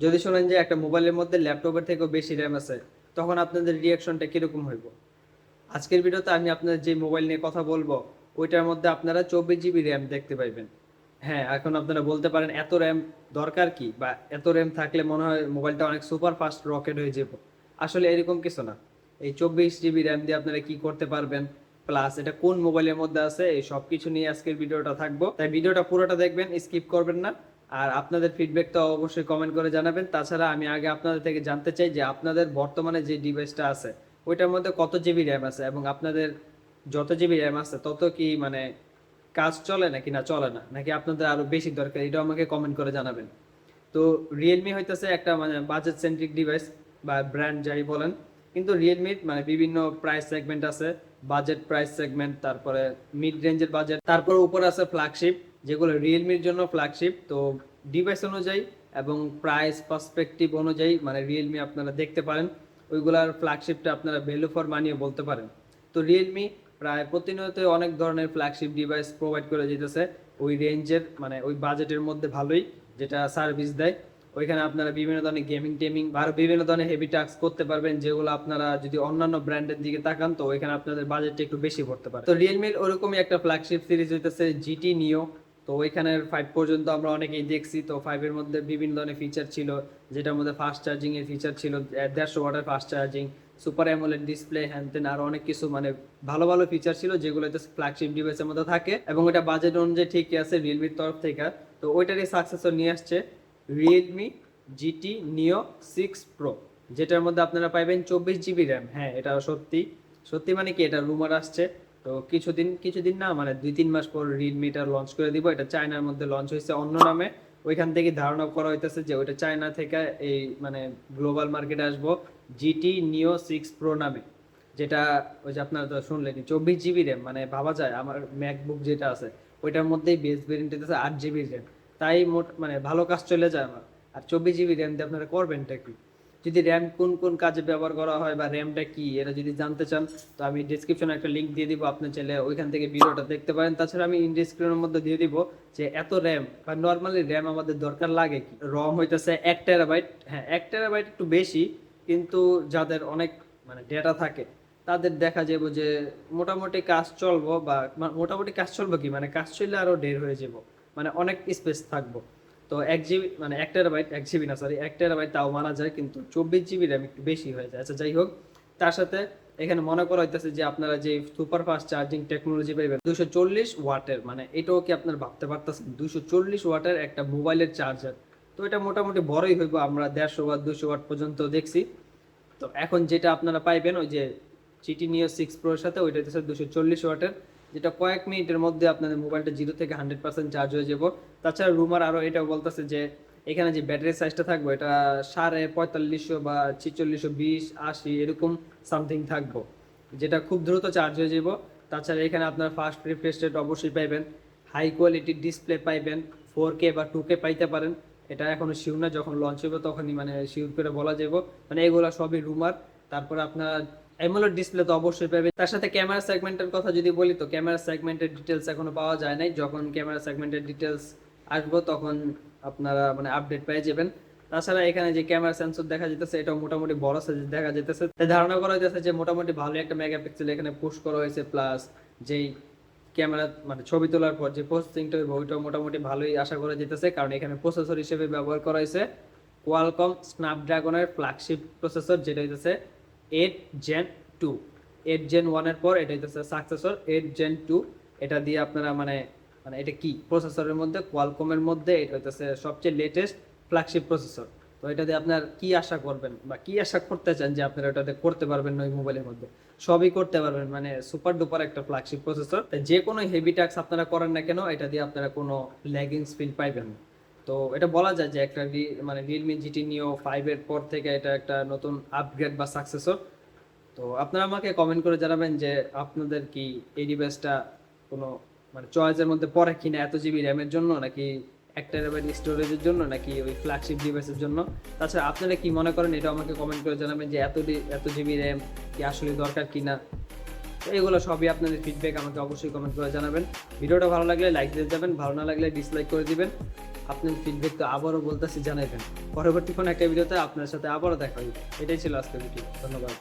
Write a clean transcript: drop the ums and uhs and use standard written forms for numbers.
যদি শোনেন যে একটা মোবাইলের মধ্যে ল্যাপটপের থেকেও বেশি র্যাম আছে, তখন আপনাদের রিয়াকশনটা কিরকম হইব? আজকের ভিডিওতে আমি আপনাদের যে মোবাইল নিয়ে কথা বলবো, ওইটার মধ্যে আপনারা 24 জিবি র্যাম দেখতে পাইবেন। হ্যাঁ, এখন আপনারা বলতে পারেন এত র্যাম দরকার কি, বা এত র্যাম থাকলে মনে হয় মোবাইলটা অনেক সুপার ফাস্ট রকেট হয়ে যাবে। আসলে এরকম কিছু না। এই 24 জিবি র্যাম দিয়ে আপনারা কি করতে পারবেন, প্লাস এটা কোন মোবাইলের মধ্যে আছে, এই সব কিছু নিয়ে আজকের ভিডিওটা থাকবো। তাই ভিডিওটা পুরোটা দেখবেন, স্কিপ করবেন না। আর আপনাদের ফিডব্যাকটা অবশ্যই কমেন্ট করে জানাবেন। তাছাড়া আমি আগে আপনাদের থেকে জানতে চাই যে আপনাদের বর্তমানে যে ডিভাইসটা আছে ওইটার মধ্যে কত জিবি র্যাম আছে, এবং আপনাদের যত জিবি র্যাম আছে তত কি মানে কাজ চলে নাকি না চলে না, নাকি আপনাদের আরো বেশি দরকার, এটা আমাকে কমেন্ট করে জানাবেন। তো রিয়েলমি হইতেছে একটা মানে বাজেট সেন্ট্রিক ডিভাইস বা ব্র্যান্ড যাই বলেন, কিন্তু রিয়েলমির মানে বিভিন্ন প্রাইস সেগমেন্ট আছে। বাজেট প্রাইস সেগমেন্ট, তারপরে মিড রেঞ্জের বাজেট, তারপর উপরে আছে ফ্ল্যাগশিপ, যেগুলো রিয়েলমির জন্য ফ্ল্যাগশিপ। তো ডিভাইস অনুযায়ী এবং প্রাইস পার্সপেক্টিভ অনুযায়ী মানে রিয়েলমি আপনারা দেখতে পারেন, ওইগুলার ফ্ল্যাগশিপটা আপনারা ভ্যালু ফর মানিও বলতে পারেন। তো রিয়েলমি প্রায় প্রতিনিয়ত অনেক ধরনের ফ্ল্যাগশিপ ডিভাইস প্রোভাইড করে যেতেছে ওই রেঞ্জের মানে ওই বাজেটের মধ্যে ভালোই, যেটা সার্ভিস দেয়। ওইখানে আপনারা বিভিন্ন ধরনের গেমিং টেমিং বা আরো বিভিন্ন ধরনের হেভি টাস্ক করতে পারবেন, যেগুলো আপনারা যদি অন্যান্য ব্র্যান্ডের দিকে তাকান তো ওইখানে আপনাদের বাজেটটা একটু বেশি পড়তে পারে। তো রিয়েলমির ওরকমই একটা ফ্ল্যাগশিপ সিরিজ হইতেছে জিটি নিও। তো ওইখানের 5 পর্যন্ত আমরা অনেকেই দেখছি। তো 5 এর মধ্যে বিভিন্ন ধরনের ফিচার ছিল, যেটার মধ্যে ফাস্ট চার্জিং এর ফিচার ছিল, 150 ওয়াটের fast charging, super AMOLED display, হ্যান তেন আরো অনেক কিছু মানে ভালো ভালো ফিচার ছিল, যেগুলো ফ্ল্যাগশিপ ডিভাইসের মধ্যে থাকে এবং ওটা বাজেট অনুযায়ী ঠিকই আছে রিয়েলমির তরফ থেকে। তো ওইটারই সাকসেসর নিয়ে আসছে রিয়েলমি জিটি নিও 6 প্রো, যেটার মধ্যে আপনারা পাইবেন 24 জিবি র্যাম। হ্যাঁ, এটা সত্যি সত্যি মানে কি, এটা রুমার আসছে। তো কিছুদিন না মানে 2-3 মাস পর রিয়েলমি এটা লঞ্চ করে দিব। এটা চায়নার মধ্যে লঞ্চ হয়েছে অন্য নামে। ওইখান থেকে ধারণা করা হইতেছে যে ওইটা চায়না থেকে এই মানে গ্লোবাল মার্কেটে আসবো জিটি নিও 6 প্রো নামে। যেটা ওই যে আপনারা তো শুনলেনি 24 জিবি র্যাম, মানে ভাবা যায় আমার ম্যাকবুক যেটা আছে ওইটার মধ্যেই বেস ভেরিয়েন্ট হইতেছে 8 জিবি র্যাম। তাই মোট মানে ভালো কাজ চলে যায় আমার। আর 24 জিবি র্যাম দিয়ে আপনারা করবেনটা কি? যদি র্যাম কোন কোন কাজে ব্যবহার করা হয় বা র্যামটা কি এটা যদি জানতে চান, তো আমি ডিসক্রিপশনে একটা লিঙ্ক দিয়ে দিব, আপনি চাইলে ওইখান থেকে ভিডিওটা দেখতে পারেন। তাছাড়া আমি ইন ডিসক্রিপশনের মধ্যে দিয়ে দিব যে এত র্যাম বা নর্মালি র্যাম আমাদের দরকার লাগে কি। রম হইতেছে 1 টেরাবাইট। হ্যাঁ, 1 টেরাবাইট একটু বেশি, কিন্তু যাদের অনেক মানে ডেটা থাকে তাদের দেখা যাবো যে মোটামুটি কাজ চলবো, বা মোটামুটি কাজ চলবো কি মানে কাজ চললে আরো ঢের হয়ে যাব, মানে অনেক স্পেস থাকবো। তো 1 জিবি মানে 1 টেরাবাইট, 1 জিবি না সরি, 1 টেরাবাইট তাও মানা যায়, কিন্তু 24 জিবি র্যাম একটু বেশি হয়ে যায়। আচ্ছা যাই হোক, তার সাথে এখানে মনে করা হইতেছে যে আপনারা যে সুপার ফাস্ট চার্জিং টেকনোলজি পাইবেন 240 ওয়াটের, মানে এটাও কি আপনারা ভাবতে পারতেছেন 240 ওয়াটের একটা মোবাইলের চার্জার? তো এটা মোটামুটি বড়ই হইব, আমরা 150 ওয়াট 200 ওয়াট পর্যন্ত দেখছি। তো এখন যেটা আপনারা পাইবেন ওই যে জিটি নিও 6 প্রোর সাথে, ওইটা হচ্ছে 240 ওয়াটের, যেটা কয়েক মিনিটের মধ্যে আপনাদের মোবাইলটা 0 থেকে 100% চার্জ হয়ে যাব। তাছাড়া রুমার আরও এটাও বলতেছে যে এখানে যে ব্যাটারি সাইজটা থাকবে এটা 4550 বা 4620-80 এরকম সামথিং থাকবো, যেটা খুব দ্রুত চার্জ হয়ে যাব। তাছাড়া এখানে আপনার ফাস্ট রিফ্রেশ রেট অবশ্যই পাইবেন, হাই কোয়ালিটির ডিসপ্লে পাইবেন, 4K বা 2K পাইতে পারেন। এটা এখনো শিওর না, যখন লঞ্চ হবে তখনই মানে শিওর করে বলা যাব। মানে এগুলো সবই রুমার। তারপরে আপনার অ্যামোলেড ডিসপ্লে তো অবশ্যই পাবে। তার সাথে ক্যামেরা সেগমেন্টের কথা যদি বলি, তো ক্যামেরা সেগমেন্টের ডিটেলস এখনো পাওয়া যায় নাই। যখন ক্যামেরা সেগমেন্টের ডিটেলস আসবো তখন আপনারা মানে আপডেট পেয়ে যাবেন। তাছাড়া এখানে যে ক্যামেরা সেন্সর দেখা যেতেছে এটাও মোটামুটি বড় সাইজ দেখা যেতেছে। তাই ধারণা করা হইতেছে যে মোটামুটি ভালো একটা মেগাপিক্সেল এখানে পুশ করা হয়েছে, প্লাস যেই ক্যামেরা মানে ছবি তোলার পর যে প্রসেসিংটা হইব ওইটাও মোটামুটি ভালোই আশা করা যেতেছে, কারণ এখানে প্রসেসর হিসেবে ব্যবহার করা হয়েছে কোয়ালকম স্ন্যাপড্রাগনের ফ্ল্যাগশিপ প্রসেসর, যেটা হইতেছে 8 Gen 2। 8 Gen 1 এর পর এটা হইতেছে সাকসেসর 8 Gen 2। এটা দিয়ে আপনারা মানে মানে এটা কি প্রসেসরের মধ্যে কোয়ালকমের মধ্যে এটা হইতেছে সবচেয়ে লেটেস্ট ফ্ল্যাগশিপ প্রসেসর। তো এটা দিয়ে আপনার কি আশা করবেন বা কি আশা করতে চান যে আপনারা ওটাতে করতে পারবেন না ওই মোবাইলের মধ্যে? সবই করতে পারবেন, মানে সুপার ডুপার একটা ফ্ল্যাগশিপ প্রসেসর। যে কোনো হেভি টাস্ক আপনারা করেন না কেন এটা দিয়ে আপনারা কোনো ল্যাগিংস ফিল পাইবেন না। তো এটা বলা যায় যে একটা মানে রিয়েলমি জিটি নিও 5 এর পর থেকে এটা একটা নতুন আপগ্রেড বা সাকসেসর। তো আপনারা আমাকে কমেন্ট করে জানাবেন যে আপনাদের কি এই ডিভাইসটা কোনো মানে চয়েসের মধ্যে পড়ে কিনা, এত জিবি র্যামের জন্য নাকি 1 টেরাবাইট স্টোরেজের জন্য নাকি ওই ফ্ল্যাগশিপ ডিভাইসের জন্য। তাছাড়া আপনারা কি মনে করেন এটা আমাকে কমেন্ট করে জানাবেন যে এত জিবি র্যাম কি আসলে দরকার কিনা। তো এগুলো সবই আপনাদের ফিডব্যাক আমাকে অবশ্যই কমেন্ট করে জানাবেন। ভিডিওটা ভালো লাগলে লাইক দিয়ে যাবেন, ভালো না লাগলে ডিসলাইক করে দিবেন। আপনার ফিডব্যাক তো আবারও বলতেছি জানাইবেন। পরবর্তী কোনো একটা ভিডিওতে আপনার সাথে আবারও দেখা হবে। এটাই ছিল আজকের ভিডিও। ধন্যবাদ।